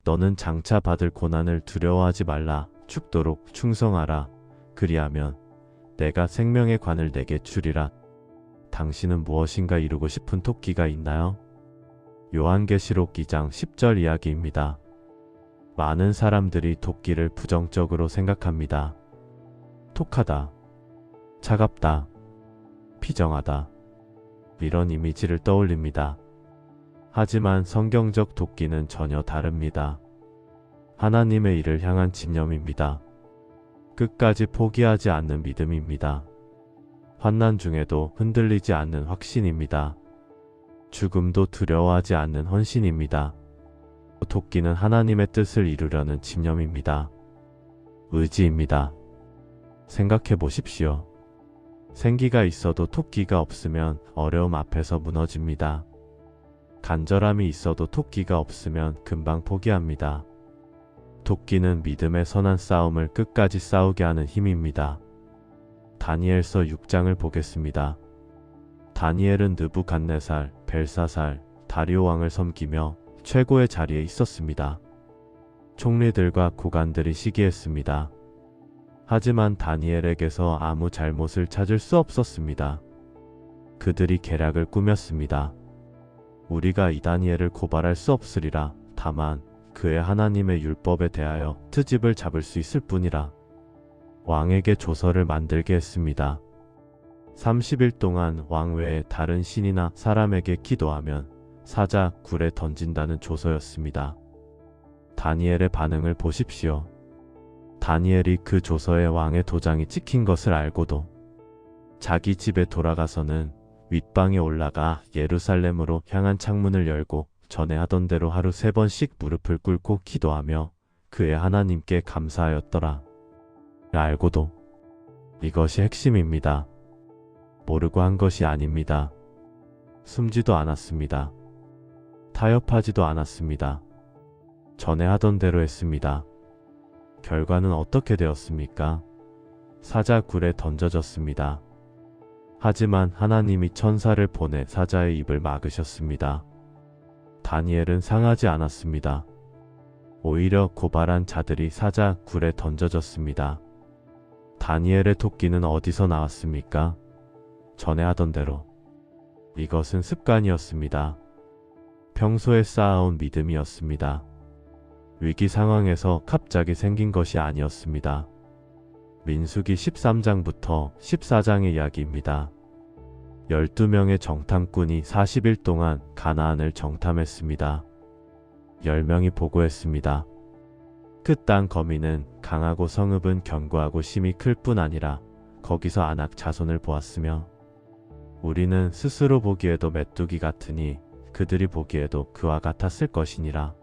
너는 장차 받을 고난을 두려워하지 말라. 죽도록 충성하라. 그리하면 내가 생명의 관을 내게 주리라. 당신은 무엇인가 이루고 싶은 토끼가 있나요? 요한계시록 2장 10절 이야기입니다. 많은 사람들이 토끼를 부정적으로 생각합니다. 톡하다, 차갑다, 피정하다, 이런 이미지를 떠올립니다. 하지만 성경적 토끼는 전혀 다릅니다. 하나님의 일을 향한 집념입니다. 끝까지 포기하지 않는 믿음입니다. 환난 중에도 흔들리지 않는 확신입니다. 죽음도 두려워하지 않는 헌신입니다. 토끼는 하나님의 뜻을 이루려는 집념입니다. 의지입니다. 생각해 보십시오. 생기가 있어도 토끼가 없으면 어려움 앞에서 무너집니다. 간절함이 있어도 토끼가 없으면 금방 포기합니다. 토끼는 믿음의 선한 싸움을 끝까지 싸우게 하는 힘입니다. 다니엘서 6장을 보겠습니다. 다니엘은 느부갓네살, 벨사살, 다리오 왕을 섬기며 최고의 자리에 있었습니다. 총리들과 고관들이 시기했습니다. 하지만 다니엘에게서 아무 잘못을 찾을 수 없었습니다. 그들이 계략을 꾸몄습니다. 우리가 이 다니엘을 고발할 수 없으리라. 다만 그의 하나님의 율법에 대하여 트집을 잡을 수 있을 뿐이라. 왕에게 조서를 만들게 했습니다. 30일 동안 왕 외에 다른 신이나 사람에게 기도하면 사자 굴에 던진다는 조서였습니다. 다니엘의 반응을 보십시오. 다니엘이 그 조서에 왕의 도장이 찍힌 것을 알고도 자기 집에 돌아가서는 윗방에 올라가 예루살렘으로 향한 창문을 열고 전에 하던 대로 하루 3번씩 무릎을 꿇고 기도하며 그의 하나님께 감사하였더라. 알고도 이것이 핵심입니다. 모르고 한 것이 아닙니다. 숨지도 않았습니다. 타협하지도 않았습니다. 전에 하던 대로 했습니다. 결과는 어떻게 되었습니까? 사자 굴에 던져졌습니다. 하지만 하나님이 천사를 보내 사자의 입을 막으셨습니다. 다니엘은 상하지 않았습니다. 오히려 고발한 자들이 사자 굴에 던져졌습니다. 다니엘의 토끼는 어디서 나왔습니까? 전에 하던 대로. 이것은 습관이었습니다. 평소에 쌓아온 믿음이었습니다. 위기 상황에서 갑자기 생긴 것이 아니었습니다. 민수기 13장부터 14장의 이야기입니다. 12명의 정탐꾼이 40일 동안 가나안을 정탐했습니다. 10명이 보고했습니다. 그 땅 거민은 강하고 성읍은 견고하고 심이 클 뿐 아니라 거기서 안악 자손을 보았으며 우리는 스스로 보기에도 메뚜기 같으니 그들이 보기에도 그와 같았을 것이니라.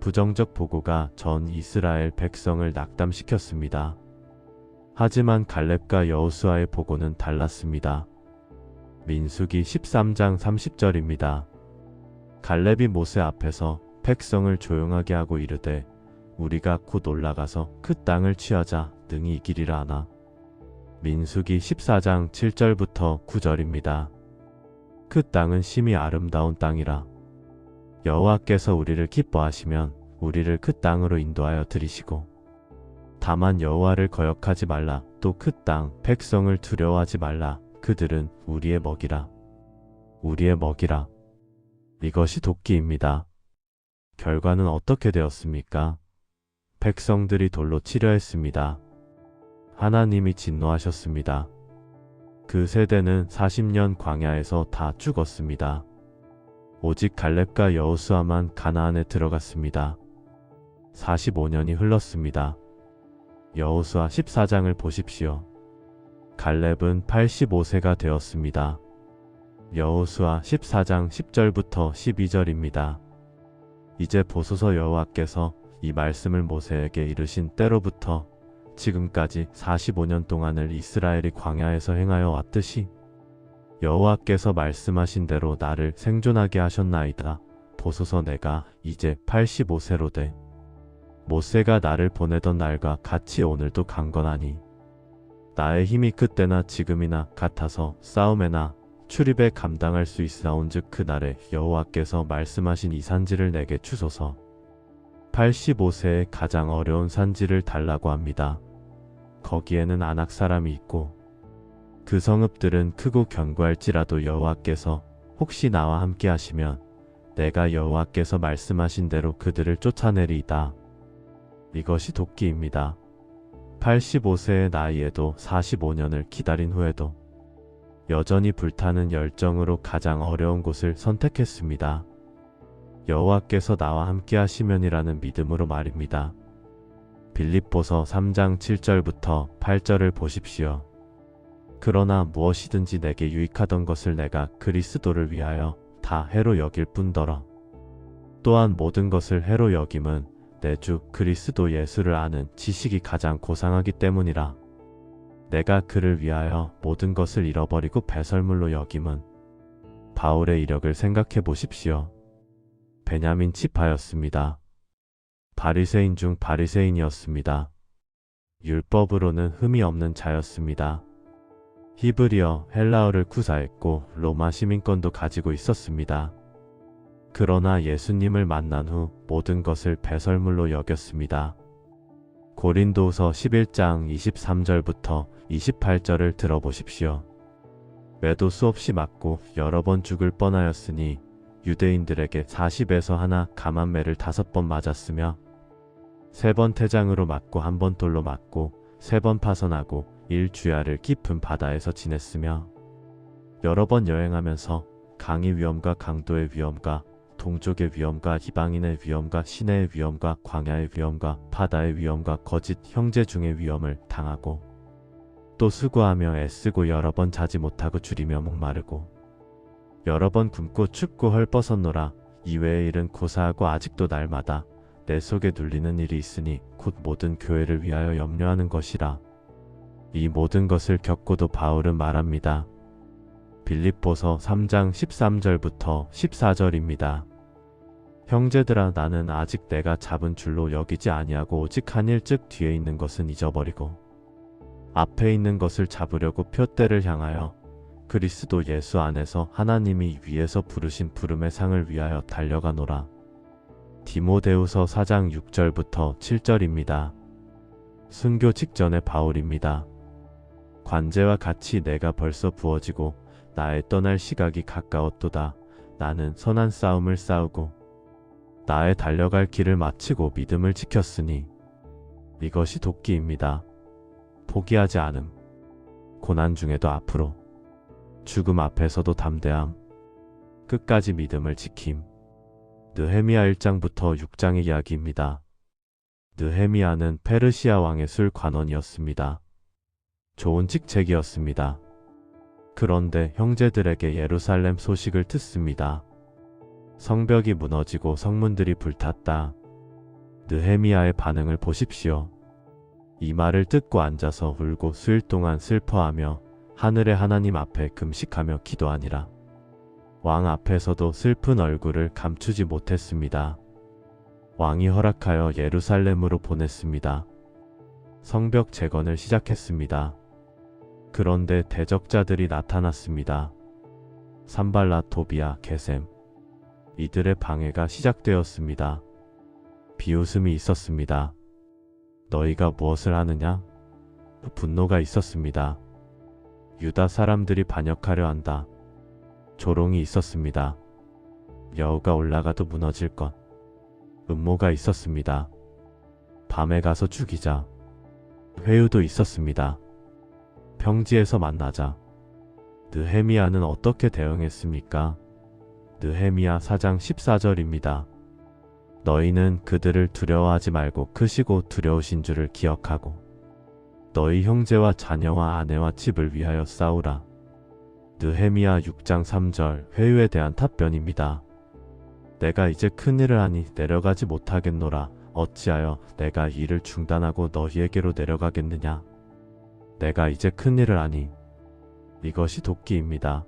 부정적 보고가 전 이스라엘 백성을 낙담시켰습니다. 하지만 갈렙과 여호수아의 보고는 달랐습니다. 민수기 13장 30절입니다. 갈렙이 모세 앞에서 백성을 조용하게 하고 이르되 우리가 곧 올라가서 그 땅을 취하자 능히 이기리라 하나. 민수기 14장 7절부터 9절입니다. 그 땅은 심히 아름다운 땅이라. 여호와께서 우리를 기뻐하시면 우리를 그 땅으로 인도하여 들이시고 다만 여호와를 거역하지 말라. 또 그 땅 백성을 두려워하지 말라. 그들은 우리의 먹이라. 우리의 먹이라. 이것이 도끼입니다. 결과는 어떻게 되었습니까? 백성들이 돌로 치려 했습니다. 하나님이 진노하셨습니다. 그 세대는 40년 광야에서 다 죽었습니다. 오직 갈렙과 여호수아만 가나안에 들어갔습니다. 45년이 흘렀습니다. 여호수아 14장을 보십시오. 갈렙은 85세가 되었습니다. 여호수아 14장 10절부터 12절입니다. 이제 보소서 여호와께서 이 말씀을 모세에게 이르신 때로부터 지금까지 45년 동안을 이스라엘이 광야에서 행하여 왔듯이 여호와께서 말씀하신 대로 나를 생존하게 하셨나이다. 보소서 내가 이제 85세로 돼 모세가 나를 보내던 날과 같이 오늘도 강건하니 나의 힘이 그때나 지금이나 같아서 싸움에나 출입에 감당할 수 있사온즉 그날에 여호와께서 말씀하신 이 산지를 내게 주소서. 85세에 가장 어려운 산지를 달라고 합니다. 거기에는 안악 사람이 있고 그 성읍들은 크고 견고할지라도 여호와께서 혹시 나와 함께 하시면 내가 여호와께서 말씀하신 대로 그들을 쫓아내리이다. 이것이 도끼입니다. 85세의 나이에도 45년을 기다린 후에도 여전히 불타는 열정으로 가장 어려운 곳을 선택했습니다. 여호와께서 나와 함께 하시면이라는 믿음으로 말입니다. 빌립보서 3장 7절부터 8절을 보십시오. 그러나 무엇이든지 내게 유익하던 것을 내가 그리스도를 위하여 다 해로 여길 뿐더러 또한 모든 것을 해로 여김은 내 주 그리스도 예수를 아는 지식이 가장 고상하기 때문이라. 내가 그를 위하여 모든 것을 잃어버리고 배설물로 여김은 바울의 이력을 생각해 보십시오. 베냐민 지파였습니다. 바리새인 중 바리새인이었습니다. 율법으로는 흠이 없는 자였습니다. 히브리어, 헬라어를 구사했고 로마 시민권도 가지고 있었습니다. 그러나 예수님을 만난 후 모든 것을 배설물로 여겼습니다. 고린도후서 11장 23절부터 28절을 들어보십시오. 매도 수없이 맞고 여러 번 죽을 뻔하였으니 유대인들에게 40에서 하나 감한매를 5번 맞았으며 3번 태장으로 맞고 1번 돌로 맞고 3번 파선하고 1주야를 깊은 바다에서 지냈으며 여러 번 여행하면서 강의 위험과 강도의 위험과 동족의 위험과 이방인의 위험과 시내의 위험과 광야의 위험과 바다의 위험과 거짓 형제 중의 위험을 당하고 또 수고하며 애쓰고 여러 번 자지 못하고 줄이며 목마르고 여러 번 굶고 춥고 헐벗었노라. 이외의 일은 고사하고 아직도 날마다 내 속에 눌리는 일이 있으니 곧 모든 교회를 위하여 염려하는 것이라. 이 모든 것을 겪고도 바울은 말합니다. 빌립보서 3장 13절부터 14절입니다. 형제들아, 나는 아직 내가 잡은 줄로 여기지 아니하고 오직 한 일 즉 뒤에 있는 것은 잊어버리고 앞에 있는 것을 잡으려고 표대를 향하여 그리스도 예수 안에서 하나님이 위에서 부르신 부름의 상을 위하여 달려가노라. 디모데후서 4장 6절부터 7절입니다. 순교 직전의 바울입니다. 관제와 같이 내가 벌써 부어지고 나의 떠날 시각이 가까웠도다. 나는 선한 싸움을 싸우고 나의 달려갈 길을 마치고 믿음을 지켰으니 이것이 도끼입니다. 포기하지 않음. 고난 중에도 앞으로 죽음 앞에서도 담대함. 끝까지 믿음을 지킴. 느헤미야 1장부터 6장의 이야기입니다. 느헤미야는 페르시아 왕의 술 관원이었습니다. 좋은 직책이었습니다. 그런데 형제들에게 예루살렘 소식을 듣습니다. 성벽이 무너지고 성문들이 불탔다. 느헤미야의 반응을 보십시오. 이 말을 듣고 앉아서 울고 수일 동안 슬퍼하며 하늘의 하나님 앞에 금식하며 기도하니라. 왕 앞에서도 슬픈 얼굴을 감추지 못했습니다. 왕이 허락하여 예루살렘으로 보냈습니다. 성벽 재건을 시작했습니다. 그런데 대적자들이 나타났습니다. 산발랏, 도비야, 게셈. 이들의 방해가 시작되었습니다. 비웃음이 있었습니다. 너희가 무엇을 하느냐? 분노가 있었습니다. 유다 사람들이 반역하려 한다. 조롱이 있었습니다. 여우가 올라가도 무너질 것. 음모가 있었습니다. 밤에 가서 죽이자. 회유도 있었습니다. 평지에서 만나자. 느헤미야는 어떻게 대응했습니까? 느헤미야 4장 14절입니다. 너희는 그들을 두려워하지 말고 크시고 두려우신 줄을 기억하고 너희 형제와 자녀와 아내와 집을 위하여 싸우라. 느헤미야 6장 3절 회유에 대한 답변입니다. 내가 이제 큰일을 하니 내려가지 못하겠노라. 어찌하여 내가 일을 중단하고 너희에게로 내려가겠느냐. 내가 이제 큰일을 하니. 이것이 도끼입니다.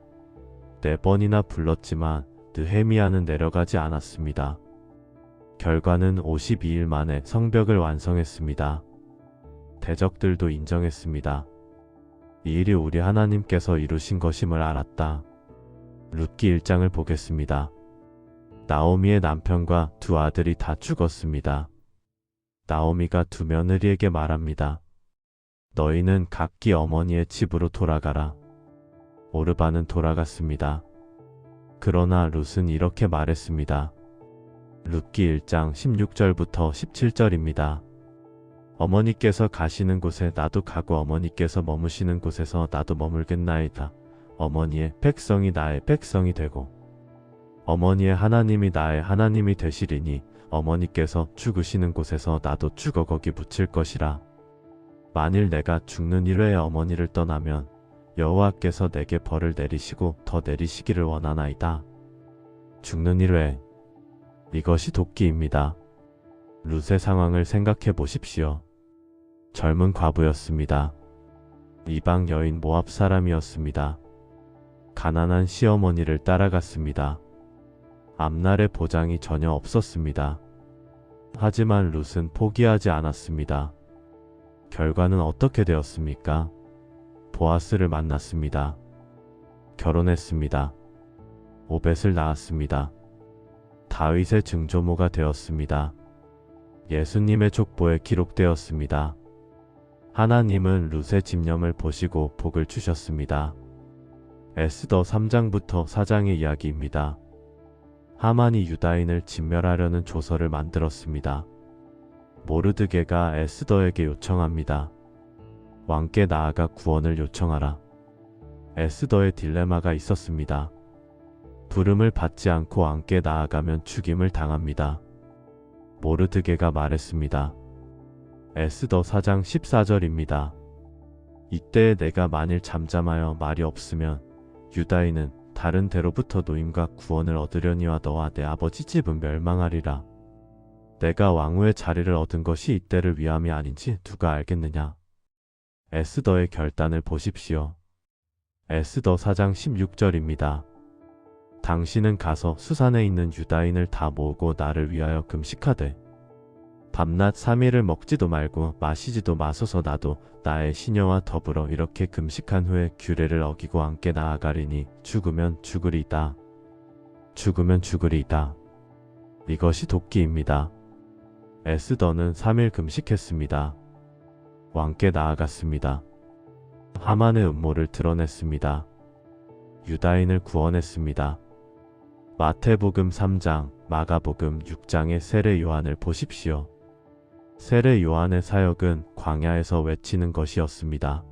4번이나 불렀지만 느헤미야는 내려가지 않았습니다. 결과는 52일 만에 성벽을 완성했습니다. 대적들도 인정했습니다. 이 일이 우리 하나님께서 이루신 것임을 알았다. 룻기 1장을 보겠습니다. 나오미의 남편과 2 아들이 다 죽었습니다. 나오미가 두 며느리에게 말합니다. 너희는 각기 어머니의 집으로 돌아가라. 오르바는 돌아갔습니다. 그러나 룻은 이렇게 말했습니다. 룻기 1장 16절부터 17절입니다. 어머니께서 가시는 곳에 나도 가고 어머니께서 머무시는 곳에서 나도 머물겠나이다. 어머니의 백성이 나의 백성이 되고 어머니의 하나님이 나의 하나님이 되시리니 어머니께서 죽으시는 곳에서 나도 죽어 거기 묻힐 것이라. 만일 내가 죽는 일회에 어머니를 떠나면 여호와께서 내게 벌을 내리시고 더 내리시기를 원하나이다. 죽는 일회. 이것이 도끼입니다. 룻의 상황을 생각해 보십시오. 젊은 과부였습니다. 이방 여인 모압 사람이었습니다. 가난한 시어머니를 따라갔습니다. 앞날의 보장이 전혀 없었습니다. 하지만 룻은 포기하지 않았습니다. 결과는 어떻게 되었습니까? 보아스를 만났습니다. 결혼했습니다. 오벳을 낳았습니다. 다윗의 증조모가 되었습니다. 예수님의 족보에 기록되었습니다. 하나님은 룻의 집념을 보시고 복을 주셨습니다. 에스더 3장부터 4장의 이야기입니다. 하만이 유다인을 진멸하려는 조서를 만들었습니다. 모르드게가 에스더에게 요청합니다. 왕께 나아가 구원을 요청하라. 에스더의 딜레마가 있었습니다. 부름을 받지 않고 왕께 나아가면 죽임을 당합니다. 모르드게가 말했습니다. 에스더 4장 14절입니다. 이때 내가 만일 잠잠하여 말이 없으면 유다인은 다른 데로부터 노임과 구원을 얻으려니와 너와 내 아버지 집은 멸망하리라. 내가 왕후의 자리를 얻은 것이 이때를 위함이 아닌지 누가 알겠느냐. 에스더의 결단을 보십시오. 에스더 4장 16절입니다. 당신은 가서 수산에 있는 유다인을 다 모으고 나를 위하여 금식하되 밤낮 3일을 먹지도 말고 마시지도 마소서 나도 나의 시녀와 더불어 이렇게 금식한 후에 규례를 어기고 함께 나아가리니 죽으면 죽으리이다. 죽으면 죽으리이다. 이것이 도끼입니다. 에스더는 3일 금식했습니다. 왕께 나아갔습니다. 하만의 음모를 드러냈습니다. 유다인을 구원했습니다. 마태복음 3장, 마가복음 6장의 세례 요한을 보십시오. 세례 요한의 사역은 광야에서 외치는 것이었습니다.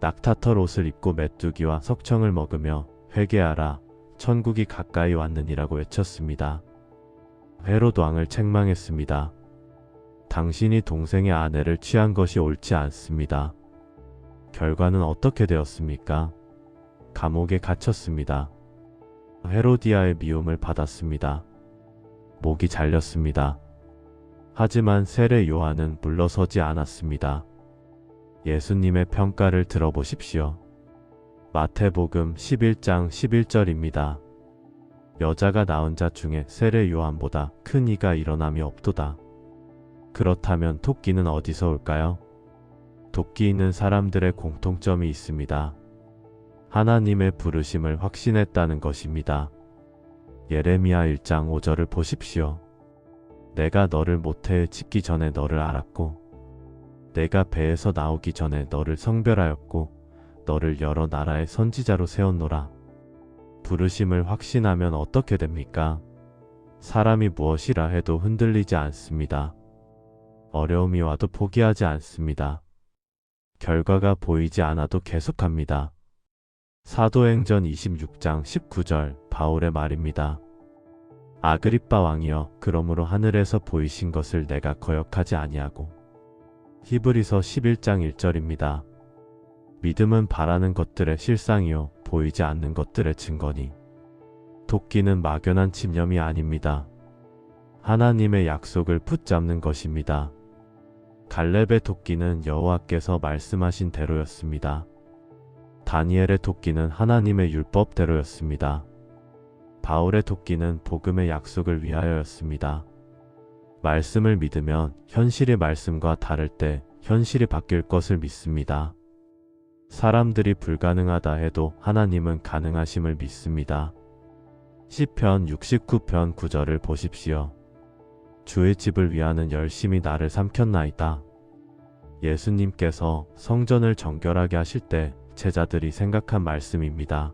낙타털 옷을 입고 메뚜기와 석청을 먹으며 회개하라, 천국이 가까이 왔느니라고 외쳤습니다. 헤롯 왕을 책망했습니다. 당신이 동생의 아내를 취한 것이 옳지 않습니다. 결과는 어떻게 되었습니까? 감옥에 갇혔습니다. 헤로디아의 미움을 받았습니다. 목이 잘렸습니다. 하지만 세례 요한은 물러서지 않았습니다. 예수님의 평가를 들어보십시오. 마태복음 11장 11절입니다. 여자가 낳은 자 중에 세례 요한보다 큰 이가 일어남이 없도다. 그렇다면 토끼는 어디서 올까요? 도끼 있는 사람들의 공통점이 있습니다. 하나님의 부르심을 확신했다는 것입니다. 예레미야 1장 5절을 보십시오. 내가 너를 모태에 짓기 전에 너를 알았고 내가 배에서 나오기 전에 너를 성별하였고 너를 여러 나라의 선지자로 세웠노라. 부르심을 확신하면 어떻게 됩니까? 사람이 무엇이라 해도 흔들리지 않습니다. 어려움이 와도 포기하지 않습니다. 결과가 보이지 않아도 계속합니다. 사도행전 26장 19절 바울의 말입니다. 아그리빠 왕이여, 그러므로 하늘에서 보이신 것을 내가 거역하지 아니하고. 히브리서 11장 1절입니다. 믿음은 바라는 것들의 실상이요 보이지 않는 것들의 증거니. 도끼는 막연한 집념이 아닙니다. 하나님의 약속을 붙잡는 것입니다. 갈렙의 도끼는 여호와께서 말씀하신 대로였습니다. 다니엘의 도끼는 하나님의 율법대로였습니다. 바울의 도끼는 복음의 약속을 위하여였습니다. 말씀을 믿으면 현실의 말씀과 다를 때 현실이 바뀔 것을 믿습니다. 사람들이 불가능하다 해도 하나님은 가능하심을 믿습니다. 시편 69편 9절을 보십시오. 주의 집을 위하는 열심이 나를 삼켰나이다. 예수님께서 성전을 정결하게 하실 때 제자들이 생각한 말씀입니다.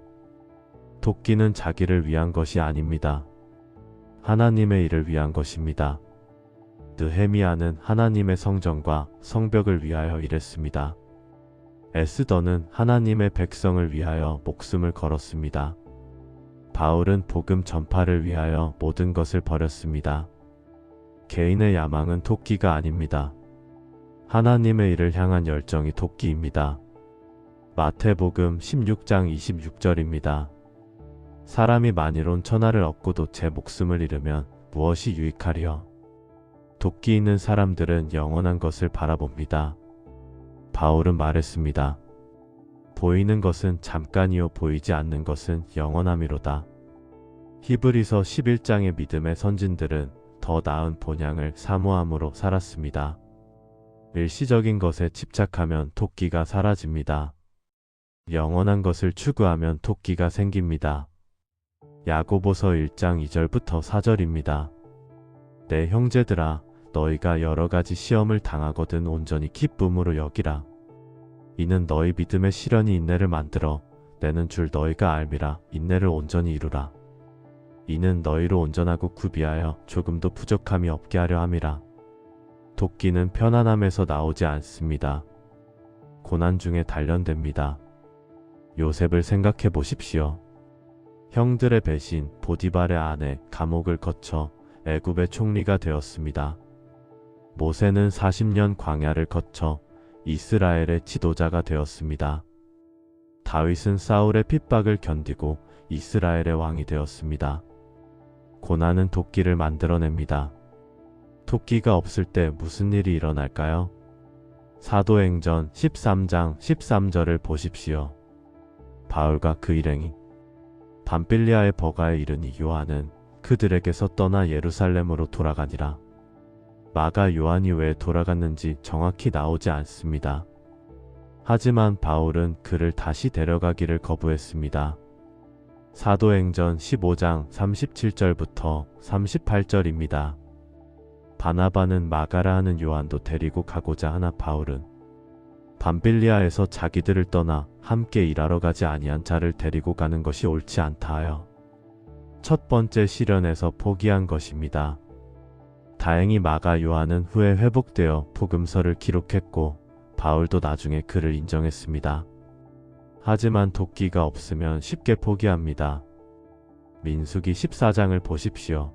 돕기는 자기를 위한 것이 아닙니다. 하나님의 일을 위한 것입니다. 느헤미야는 하나님의 성전과 성벽을 위하여 일했습니다. 에스더는 하나님의 백성을 위하여 목숨을 걸었습니다. 바울은 복음 전파를 위하여 모든 것을 버렸습니다. 개인의 야망은 돕기가 아닙니다. 하나님의 일을 향한 열정이 돕기입니다. 마태복음 16장 26절입니다. 사람이 만일 천하를 얻고도 제 목숨을 잃으면 무엇이 유익하리요? 돕기 있는 사람들은 영원한 것을 바라봅니다. 바울은 말했습니다. 보이는 것은 잠깐이요 보이지 않는 것은 영원함이로다. 히브리서 11장의 믿음의 선진들은 더 나은 본향을 사모함으로 살았습니다. 일시적인 것에 집착하면 돕기가 사라집니다. 영원한 것을 추구하면 돕기가 생깁니다. 야고보서 1장 2절부터 4절입니다. 내 형제들아, 너희가 여러 가지 시험을 당하거든 온전히 기쁨으로 여기라. 이는 너희 믿음의 시련이 인내를 만들어 내는 줄 너희가 알미라. 인내를 온전히 이루라. 이는 너희로 온전하고 구비하여 조금도 부족함이 없게 하려 함이라. 돕기는 편안함에서 나오지 않습니다. 고난 중에 단련됩니다. 요셉을 생각해 보십시오. 형들의 배신, 보디발의 아내, 감옥을 거쳐 애굽의 총리가 되었습니다. 모세는 40년 광야를 거쳐 이스라엘의 지도자가 되었습니다. 다윗은 사울의 핍박을 견디고 이스라엘의 왕이 되었습니다. 고난은 돕기를 만들어냅니다. 돕기가 없을 때 무슨 일이 일어날까요? 사도행전 13장 13절을 보십시오. 바울과 그 일행이 밤빌리아의 버가에 이르니 요한은 그들에게서 떠나 예루살렘으로 돌아가니라. 마가 요한이 왜 돌아갔는지 정확히 나오지 않습니다. 하지만 바울은 그를 다시 데려가기를 거부했습니다. 사도행전 15장 37절부터 38절입니다. 바나바는 마가라 하는 요한도 데리고 가고자 하나 바울은 밤빌리아에서 자기들을 떠나 함께 일하러 가지 아니한 자를 데리고 가는 것이 옳지 않다 하여 첫 번째 시련에서 포기한 것입니다. 다행히 마가 요한은 후에 회복되어 복음서를 기록했고 바울도 나중에 그를 인정했습니다. 하지만 돕기가 없으면 쉽게 포기합니다. 민수기 14장을 보십시오.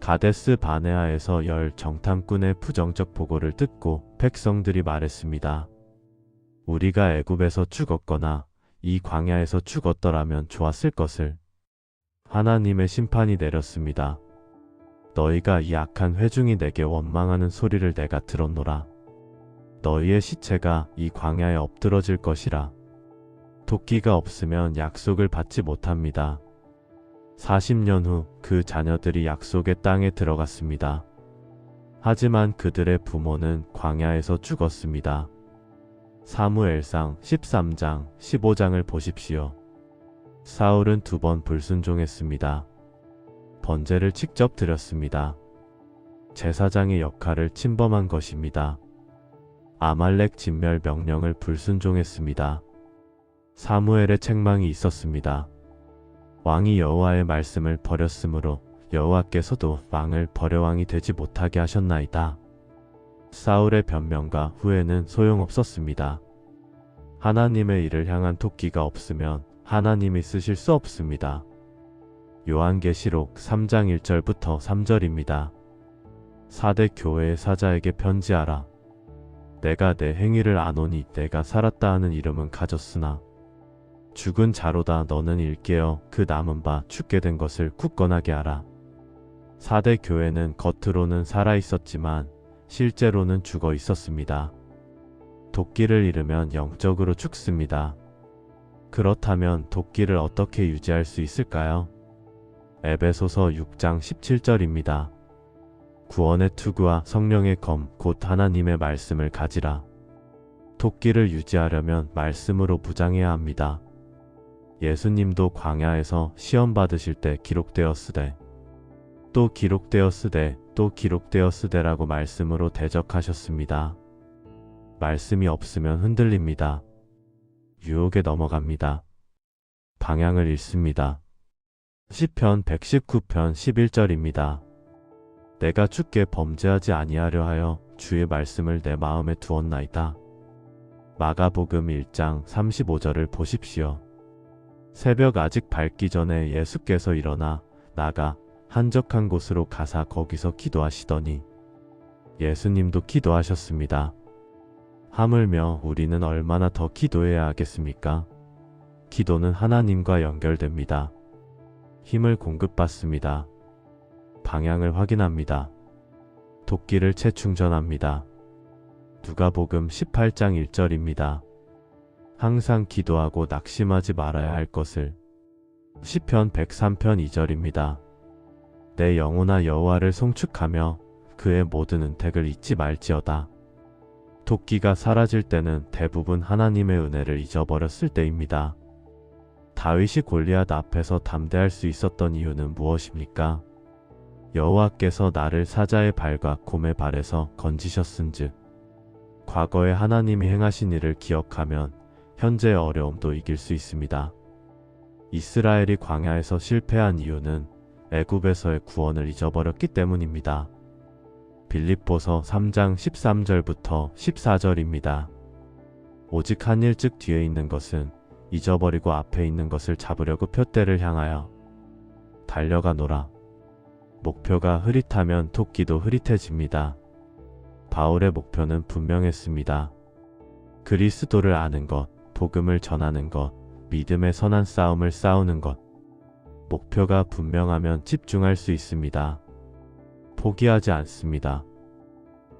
가데스 바네아에서 열 정탐꾼의 부정적 보고를 듣고 백성들이 말했습니다. 우리가 애굽에서 죽었거나 이 광야에서 죽었더라면 좋았을 것을. 하나님의 심판이 내렸습니다. 너희가 이 악한 회중이 내게 원망하는 소리를 내가 들었노라. 너희의 시체가 이 광야에 엎드러질 것이라. 돕기가 없으면 약속을 받지 못합니다. 40년 후 그 자녀들이 약속의 땅에 들어갔습니다. 하지만 그들의 부모는 광야에서 죽었습니다. 사무엘상 13장 15장을 보십시오. 사울은 2번 불순종했습니다. 번제를 직접 드렸습니다. 제사장의 역할을 침범한 것입니다. 아말렉 진멸 명령을 불순종했습니다. 사무엘의 책망이 있었습니다. 왕이 여호와의 말씀을 버렸으므로 여호와께서도 왕을 버려 왕이 되지 못하게 하셨나이다. 사울의 변명과 후회는 소용없었습니다. 하나님의 일을 향한 돕기가 없으면 하나님이 쓰실 수 없습니다. 요한계시록 3장 1절부터 3절입니다. 4대 교회의 사자에게 편지하라. 내가 내 행위를 아노니 내가 살았다 하는 이름은 가졌으나 죽은 자로다. 너는 일깨어 그 남은 바 죽게 된 것을 굳건하게 하라. 4대 교회는 겉으로는 살아 있었지만 실제로는 죽어 있었습니다. 돕기를 잃으면 영적으로 죽습니다. 그렇다면 돕기를 어떻게 유지할 수 있을까요? 에베소서 6장 17절입니다. 구원의 투구와 성령의 검 곧 하나님의 말씀을 가지라. 돕기를 유지하려면 말씀으로 무장해야 합니다. 예수님도 광야에서 시험 받으실 때 기록되었으되 또 기록되었으되 또 기록되었으되라고 말씀으로 대적하셨습니다. 말씀이 없으면 흔들립니다. 유혹에 넘어갑니다. 방향을 잃습니다. 시편 119편 11절입니다. 내가 주께 범죄하지 아니하려 하여 주의 말씀을 내 마음에 두었나이다. 마가복음 1장 35절을 보십시오. 새벽 아직 밝기 전에 예수께서 일어나 나가 한적한 곳으로 가사 거기서 기도하시더니 예수님도 기도하셨습니다. 하물며 우리는 얼마나 더 기도해야 하겠습니까? 기도는 하나님과 연결됩니다. 힘을 공급받습니다. 방향을 확인합니다. 도끼를 재충전합니다. 누가복음 18장 1절입니다. 항상 기도하고 낙심하지 말아야 할 것을. 시편 103편 2절입니다. 내 영혼아 여호와를 송축하며 그의 모든 은택을 잊지 말지어다. 도끼가 사라질 때는 대부분 하나님의 은혜를 잊어버렸을 때입니다. 다윗이 골리앗 앞에서 담대할 수 있었던 이유는 무엇입니까? 여호와께서 나를 사자의 발과 곰의 발에서 건지셨은즉. 과거에 하나님이 행하신 일을 기억하면 현재의 어려움도 이길 수 있습니다. 이스라엘이 광야에서 실패한 이유는 애굽에서의 구원을 잊어버렸기 때문입니다. 빌립보서 3장 13절부터 14절입니다. 오직 한 일즉 뒤에 있는 것은 잊어버리고 앞에 있는 것을 잡으려고 표대를 향하여 달려가노라. 목표가 흐릿하면 토끼도 흐릿해집니다. 바울의 목표는 분명했습니다. 그리스도를 아는 것, 복음을 전하는 것, 믿음의 선한 싸움을 싸우는 것. 목표가 분명하면 집중할 수 있습니다. 포기하지 않습니다.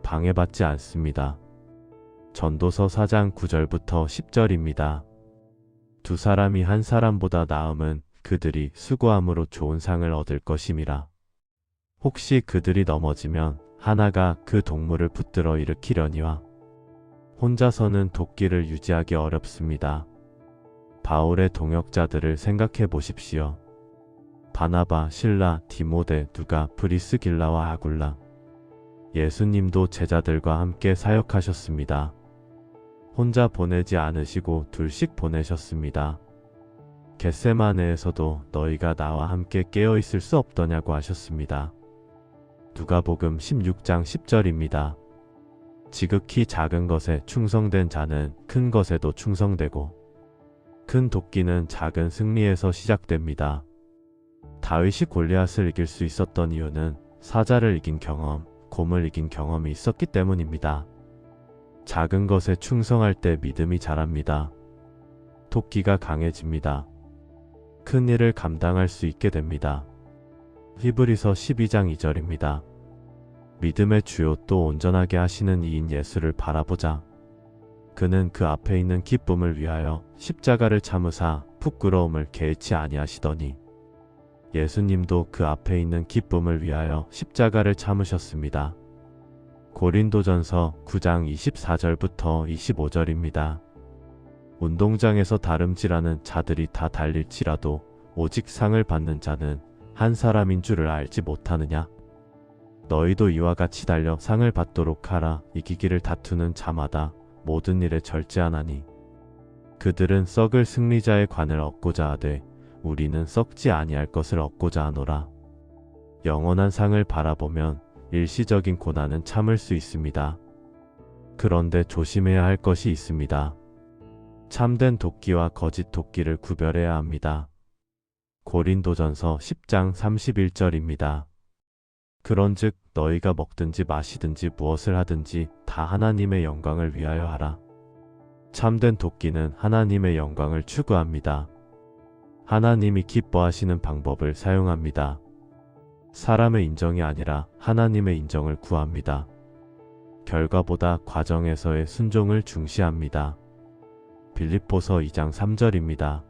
방해받지 않습니다. 전도서 4장 9절부터 10절입니다. 두 사람이 한 사람보다 나음은 그들이 수고함으로 좋은 상을 얻을 것임이라. 혹시 그들이 넘어지면 하나가 그 동물을 붙들어 일으키려니와. 혼자서는 도끼를 유지하기 어렵습니다. 바울의 동역자들을 생각해 보십시오. 바나바, 실라, 디모데, 누가, 브리스길라와 아굴라. 예수님도 제자들과 함께 사역하셨습니다. 혼자 보내지 않으시고 둘씩 보내셨습니다. 겟세마네에서도 너희가 나와 함께 깨어 있을 수 없더냐고 하셨습니다. 누가복음 16장 10절입니다. 지극히 작은 것에 충성된 자는 큰 것에도 충성되고 큰 도끼는 작은 승리에서 시작됩니다. 다윗이 골리앗을 이길 수 있었던 이유는 사자를 이긴 경험, 곰을 이긴 경험이 있었기 때문입니다. 작은 것에 충성할 때 믿음이 자랍니다. 도끼가 강해집니다. 큰 일을 감당할 수 있게 됩니다. 히브리서 12장 2절입니다. 믿음의 주요 또 온전하게 하시는 이인 예수를 바라보자. 그는 그 앞에 있는 기쁨을 위하여 십자가를 참으사 부끄러움을 개의치 아니하시더니. 예수님도 그 앞에 있는 기쁨을 위하여 십자가를 참으셨습니다. 고린도전서 9장 24절부터 25절입니다. 운동장에서 다름질하는 자들이 다 달릴지라도 오직 상을 받는 자는 한 사람인 줄을 알지 못하느냐? 너희도 이와 같이 달려 상을 받도록 하라. 이기기를 다투는 자마다 모든 일에 절제하나니 그들은 썩을 승리자의 관을 얻고자 하되 우리는 썩지 아니할 것을 얻고자 하노라. 영원한 상을 바라보면 일시적인 고난은 참을 수 있습니다. 그런데 조심해야 할 것이 있습니다. 참된 도끼와 거짓 도끼를 구별해야 합니다. 고린도전서 10장 31절입니다. 그런즉 너희가 먹든지 마시든지 무엇을 하든지 다 하나님의 영광을 위하여 하라. 참된 도끼는 하나님의 영광을 추구합니다. 하나님이 기뻐하시는 방법을 사용합니다. 사람의 인정이 아니라 하나님의 인정을 구합니다. 결과보다 과정에서의 순종을 중시합니다. 빌립보서 2장 3절입니다.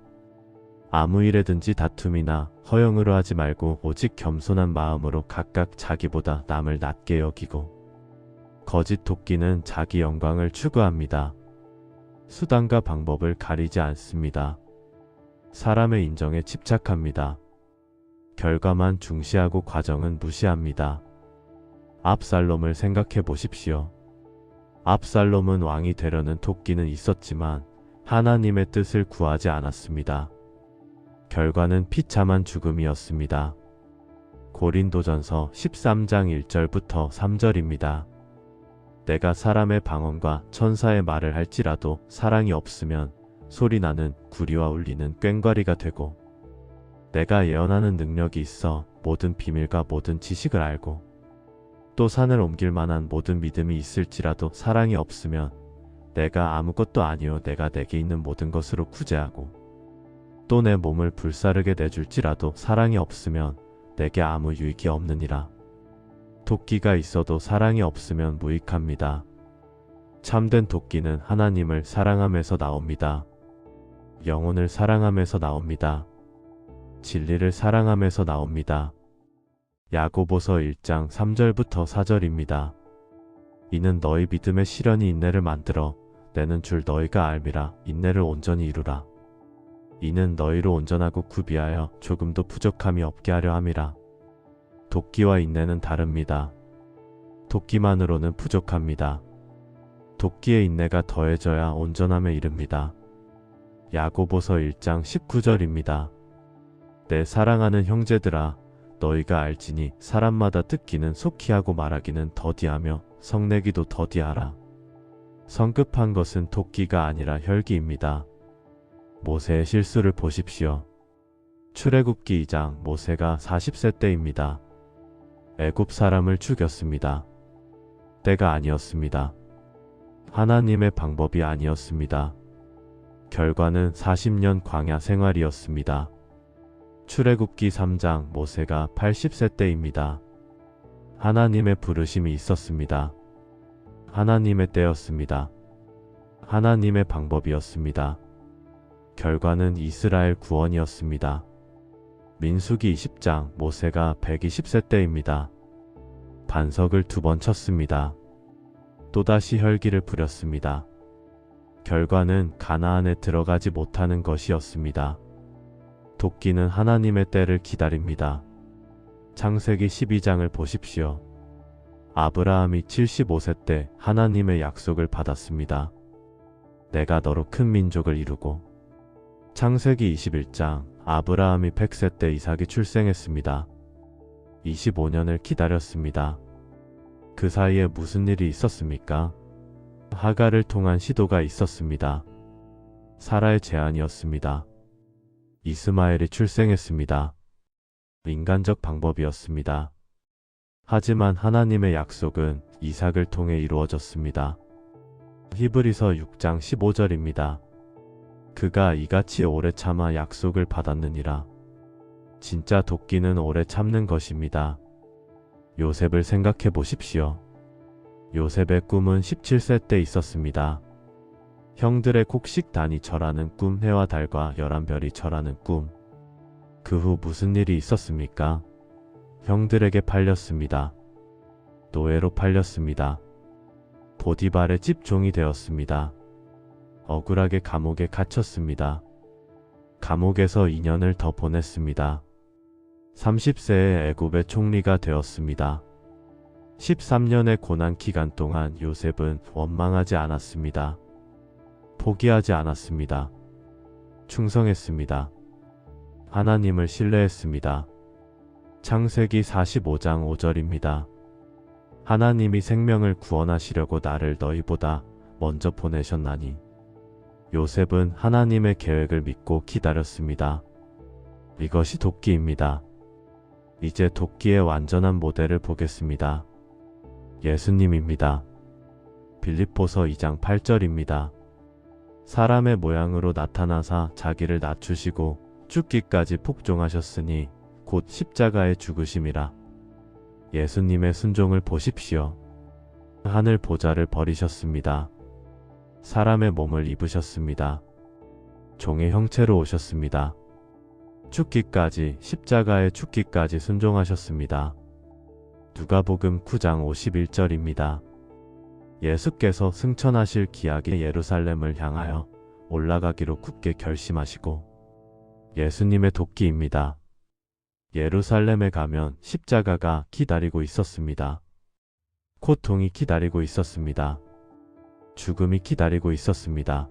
아무 일에든지 다툼이나 허영으로 하지 말고 오직 겸손한 마음으로 각각 자기보다 남을 낮게 여기고. 거짓 도끼는 자기 영광을 추구합니다. 수단과 방법을 가리지 않습니다. 사람의 인정에 집착합니다. 결과만 중시하고 과정은 무시합니다. 압살롬을 생각해 보십시오. 압살롬은 왕이 되려는 도끼는 있었지만 하나님의 뜻을 구하지 않았습니다. 결과는 비참한 죽음이었습니다. 고린도전서 13장 1절부터 3절입니다. 내가 사람의 방언과 천사의 말을 할지라도 사랑이 없으면 소리나는 구리와 울리는 꽹과리가 되고, 내가 예언하는 능력이 있어 모든 비밀과 모든 지식을 알고 또 산을 옮길 만한 모든 믿음이 있을지라도 사랑이 없으면 내가 아무것도 아니요 내가 내게 있는 모든 것으로 구제하고 또 내 몸을 불사르게 내줄지라도 사랑이 없으면 내게 아무 유익이 없느니라. 도끼가 있어도 사랑이 없으면 무익합니다. 참된 도끼는 하나님을 사랑함에서 나옵니다. 영혼을 사랑함에서 나옵니다. 진리를 사랑함에서 나옵니다. 야고보서 1장 3절부터 4절입니다. 이는 너희 믿음의 시련이 인내를 만들어 내는 줄 너희가 알미라. 인내를 온전히 이루라. 이는 너희로 온전하고 구비하여 조금도 부족함이 없게 하려 함이라. 도끼와 인내는 다릅니다. 도끼만으로는 부족합니다. 도끼의 인내가 더해져야 온전함에 이릅니다. 야고보서 1장 19절입니다. 내 사랑하는 형제들아, 너희가 알지니 사람마다 듣기는 속히 하고 말하기는 더디하며 성내기도 더디하라. 성급한 것은 도끼가 아니라 혈기입니다. 모세의 실수를 보십시오. 출애굽기 2장 모세가 40세 때입니다. 애굽 사람을 죽였습니다. 때가 아니었습니다. 하나님의 방법이 아니었습니다. 결과는 40년 광야 생활이었습니다. 출애굽기 3장 모세가 80세 때입니다. 하나님의 부르심이 있었습니다. 하나님의 때였습니다. 하나님의 방법이었습니다. 결과는 이스라엘 구원이었습니다. 민수기 20장 모세가 120세 때입니다. 반석을 2번 쳤습니다. 또다시 혈기를 부렸습니다. 결과는 가나안에 들어가지 못하는 것이었습니다. 도끼는 하나님의 때를 기다립니다. 창세기 12장을 보십시오. 아브라함이 75세 때 하나님의 약속을 받았습니다. 내가 너로 큰 민족을 이루고. 창세기 21장 아브라함이 100세 때 이삭이 출생했습니다. 25년을 기다렸습니다. 그 사이에 무슨 일이 있었습니까? 하갈을 통한 시도가 있었습니다. 사라의 제안이었습니다. 이스마엘이 출생했습니다. 인간적 방법이었습니다. 하지만 하나님의 약속은 이삭을 통해 이루어졌습니다. 히브리서 6장 15절입니다. 그가 이같이 오래 참아 약속을 받았느니라. 진짜 도끼는 오래 참는 것입니다. 요셉을 생각해 보십시오. 요셉의 꿈은 17세 때 있었습니다. 형들의 곡식단이 절하는 꿈, 해와 달과 11별이 절하는 꿈. 그 후 무슨 일이 있었습니까? 형들에게 팔렸습니다. 노예로 팔렸습니다. 보디발의 집종이 되었습니다. 억울하게 감옥에 갇혔습니다. 감옥에서 2년을 더 보냈습니다. 30세에 애굽의 총리가 되었습니다. 13년의 고난 기간 동안 요셉은 원망하지 않았습니다. 포기하지 않았습니다. 충성했습니다. 하나님을 신뢰했습니다. 창세기 45장 5절입니다. 하나님이 생명을 구원하시려고 나를 너희보다 먼저 보내셨나니. 요셉은 하나님의 계획을 믿고 기다렸습니다. 이것이 도끼입니다. 이제 도끼의 완전한 모델을 보겠습니다. 예수님입니다. 빌립보서 2장 8절입니다. 사람의 모양으로 나타나사 자기를 낮추시고 죽기까지 복종하셨으니 곧 십자가의 죽으심이라. 예수님의 순종을 보십시오. 하늘 보좌를 버리셨습니다. 사람의 몸을 입으셨습니다. 종의 형체로 오셨습니다. 죽기까지, 십자가의 죽기까지 순종하셨습니다. 누가복음 9장 51절입니다. 예수께서 승천하실 기약의 예루살렘을 향하여 올라가기로 굳게 결심하시고. 예수님의 도끼입니다. 예루살렘에 가면 십자가가 기다리고 있었습니다. 고통이 기다리고 있었습니다. 죽음이 기다리고 있었습니다.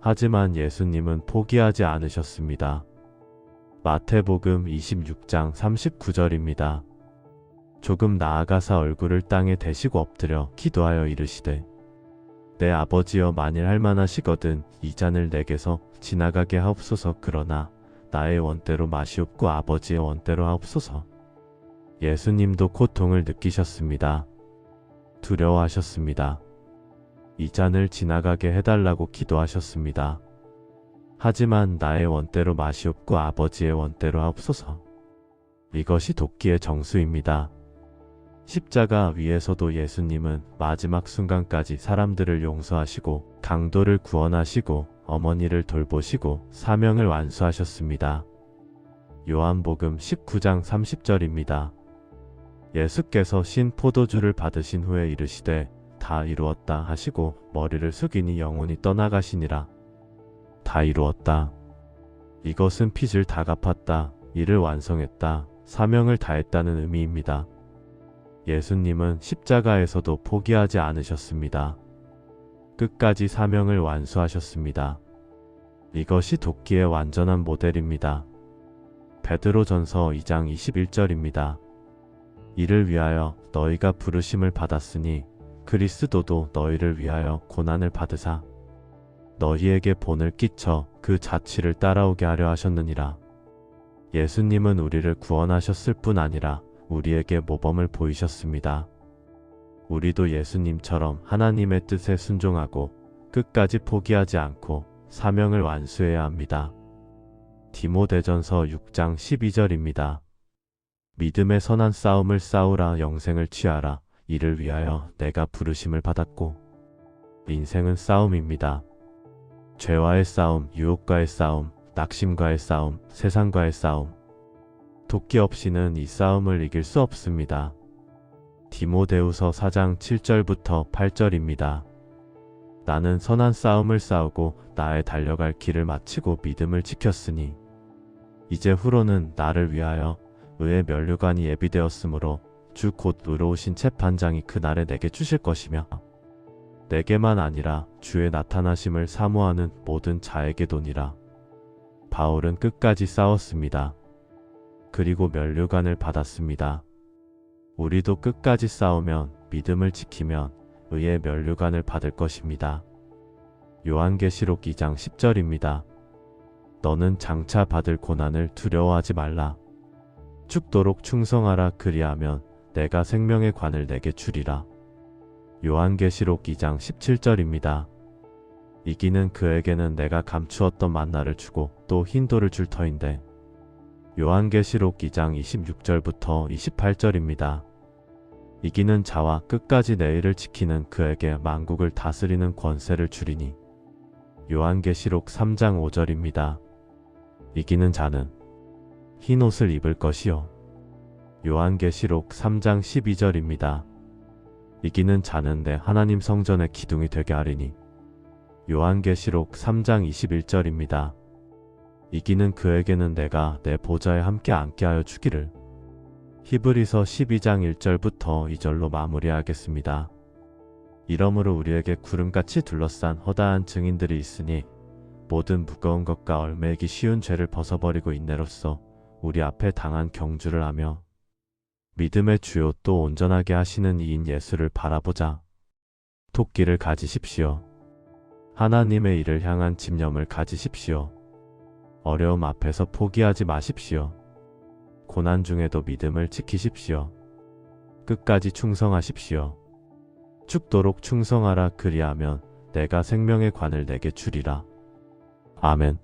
하지만 예수님은 포기하지 않으셨습니다. 마태복음 26장 39절입니다. 조금 나아가사 얼굴을 땅에 대시고 엎드려 기도하여 이르시되 내 아버지여 만일 할만하시거든 이 잔을 내게서 지나가게 하옵소서. 그러나 나의 원대로 마시옵고 아버지의 원대로 하옵소서. 예수님도 고통을 느끼셨습니다. 두려워하셨습니다. 이 잔을 지나가게 해달라고 기도하셨습니다. 하지만 나의 원대로 마시옵고 아버지의 원대로 하옵소서. 이것이 돕기의 정수입니다. 십자가 위에서도 예수님은 마지막 순간까지 사람들을 용서하시고 강도를 구원하시고 어머니를 돌보시고 사명을 완수하셨습니다. 요한복음 19장 30절입니다. 예수께서 신 포도주를 받으신 후에 이르시되 다 이루었다 하시고 머리를 숙이니 영혼이 떠나가시니라. 다 이루었다. 이것은 빚을 다 갚았다. 일을 완성했다. 사명을 다했다는 의미입니다. 예수님은 십자가에서도 포기하지 않으셨습니다. 끝까지 사명을 완수하셨습니다. 이것이 돕기의 완전한 모델입니다. 베드로전서 2장 21절입니다. 이를 위하여 너희가 부르심을 받았으니 그리스도도 너희를 위하여 고난을 받으사 너희에게 본을 끼쳐 그 자취를 따라오게 하려 하셨느니라. 예수님은 우리를 구원하셨을 뿐 아니라 우리에게 모범을 보이셨습니다. 우리도 예수님처럼 하나님의 뜻에 순종하고 끝까지 포기하지 않고 사명을 완수해야 합니다. 디모데전서 6장 12절입니다. 믿음의 선한 싸움을 싸우라. 영생을 취하라. 이를 위하여 내가 부르심을 받았고. 인생은 싸움입니다. 죄와의 싸움, 유혹과의 싸움, 낙심과의 싸움, 세상과의 싸움. 돕기 없이는 이 싸움을 이길 수 없습니다. 디모데후서 4장 7절부터 8절입니다. 나는 선한 싸움을 싸우고 나의 달려갈 길을 마치고 믿음을 지켰으니 이제 후로는 나를 위하여 의의 면류관이 예비되었으므로 주 곧 의로우신 재판장이 그날에 내게 주실 것이며 내게만 아니라 주의 나타나심을 사모하는 모든 자에게도니라. 바울은 끝까지 싸웠습니다. 그리고 면류관을 받았습니다. 우리도 끝까지 싸우면 믿음을 지키면 의의 면류관을 받을 것입니다. 요한계시록 2장 10절입니다. 너는 장차 받을 고난을 두려워하지 말라. 죽도록 충성하라. 그리하면 내가 생명의 관을 내게 주리라. 요한계시록 2장 17절입니다. 이기는 그에게는 내가 감추었던 만나를 주고 또 흰돌을 줄 터인데. 요한계시록 2장 26절부터 28절입니다. 이기는 자와 끝까지 내 일을 지키는 그에게 만국을 다스리는 권세를 주리니. 요한계시록 3장 5절입니다. 이기는 자는 흰 옷을 입을 것이요. 요한계시록 3장 12절입니다. 이기는 자는 내 하나님 성전의 기둥이 되게 하리니. 요한계시록 3장 21절입니다. 이기는 그에게는 내가 내 보좌에 함께 앉게 하여 주기를. 히브리서 12장 1절부터 2절로 마무리하겠습니다. 이러므로 우리에게 구름같이 둘러싼 허다한 증인들이 있으니 모든 무거운 것과 얽매이기 쉬운 죄를 벗어버리고 인내로써 우리 앞에 당한 경주를 하며 믿음의 주요 또 온전하게 하시는 이인 예수를 바라보자. 토끼를 가지십시오. 하나님의 일을 향한 집념을 가지십시오. 어려움 앞에서 포기하지 마십시오. 고난 중에도 믿음을 지키십시오. 끝까지 충성하십시오. 죽도록 충성하라. 그리하면 내가 생명의 관을 내게 주리라. 아멘.